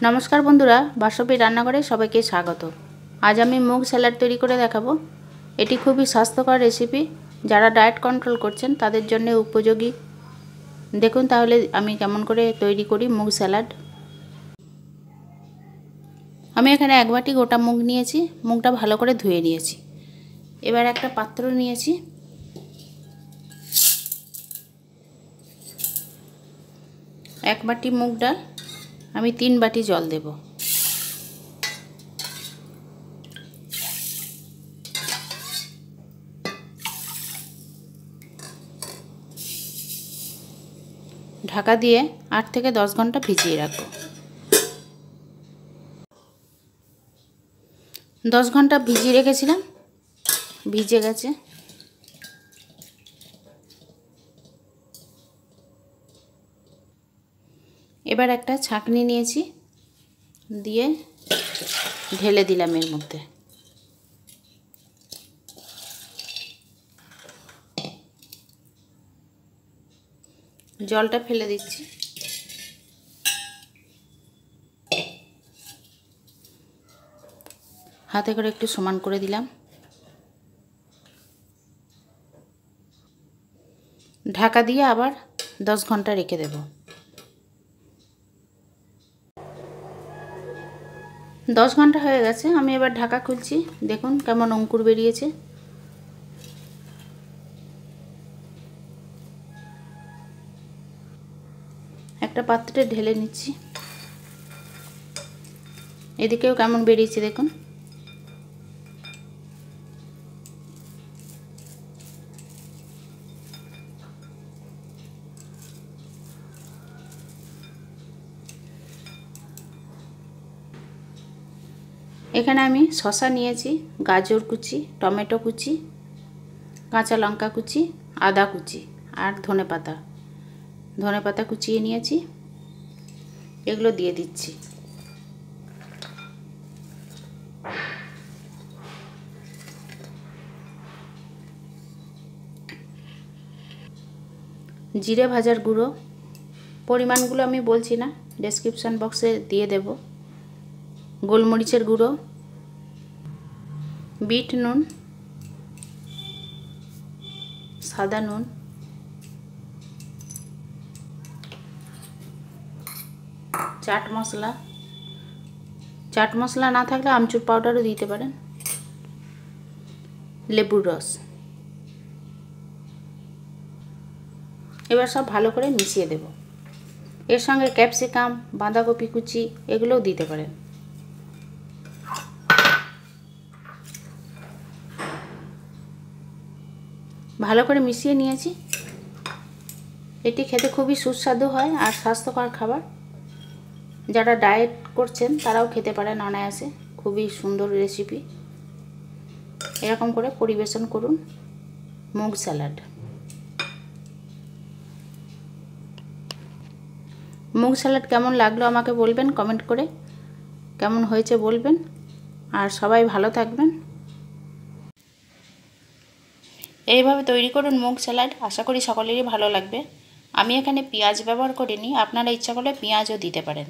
नमस्कार बंधुरा बासवी रान्नाघरे सबाइके स्वागत। आज आमी मुग सैलाड तैरी करे देखाबो। एटी खूबই स्वास्थ्यकर रेसिपि, যারা ডায়েট কন্ট্রোল করছেন তাদের জন্য উপযোগী। দেখুন তাহলে আমি কেমন করে তৈরি করি মুগ স্যালাড। আমি এখানে এক বাটি গোটা মুগ নিয়েছি, মুগটা ভালো করে ধুয়ে নিয়েছি। এবার একটা পাত্র নিয়েছি, এক বাটি মুগ ডাল, আমি 3 বাটি জল দেব। ঢাকা দিয়ে 8 থেকে 10 ঘন্টা ভিজিয়ে রাখবো। 10 ঘন্টা ভিজিয়ে রেখেছিলাম, ভিজে গেছে। এবার একটা ছাঁকনি নিয়েছি, দিয়ে ঢেলে দিলাম এর মধ্যে। জলটা ফেলে দিচ্ছি। হাতে করে একটু সমান করে দিলাম। ঢাকা দিয়ে আবার 10 ঘন্টা রেখে দেব। 10 ঘন্টা হয়ে গেছে, আমি এবার ঢাকা খুলছি। দেখুন কেমন অঙ্কুর বেরিয়েছে। একটা পাত্রে ঢেলে নিচ্ছি। এদিকেও কেমন বেরিয়েছে দেখুন। এখানে আমি শসা নিয়েছি, গাজর কুচি, টমেটো কুচি, কাঁচা লঙ্কা কুচি, আদা কুচি আর ধনেপাতা কুচিয়ে নিয়েছি। এগুলো দিয়ে দিচ্ছি। জিরে ভাজার গুঁড়ো, পরিমাণগুলো আমি বলছি না, ডেসক্রিপশন বক্সে দিয়ে দেব। গোলমরিচের গুঁড়ো, বিট নুন, সাদা নুন, চাট মশলা না থাকলে আমচুর পাউডারও দিতে পারেন, লেবুর রস। এবার সব ভালো করে মিশিয়ে দেব। এর সঙ্গে ক্যাপসিকাম, বাঁধাকপি কুচি এগুলোও দিতে পারেন। ভালো করে মিশিয়ে নিয়েছি। এটি খেতে খুবই সুস্বাদু হয় আর স্বাস্থ্যকর খাবার। যারা ডায়েট করছেন তারাও খেতে পারেন অনায়াসে। খুবই সুন্দর রেসিপি। এরকম করে পরিবেশন করুন মুগ স্যালাড। মুগ স্যালাড কেমন লাগলো আমাকে বলবেন কমেন্ট করে, কেমন হয়েছে বলবেন। আর সবাই ভালো থাকবেন। এইভাবে তৈরি করুন মুগ স্যালাড, আশা করি সকলেরই ভালো লাগবে। আমি এখানে পেঁয়াজ ব্যবহার করিনি, আপনারা ইচ্ছা করলে পেঁয়াজও দিতে পারেন।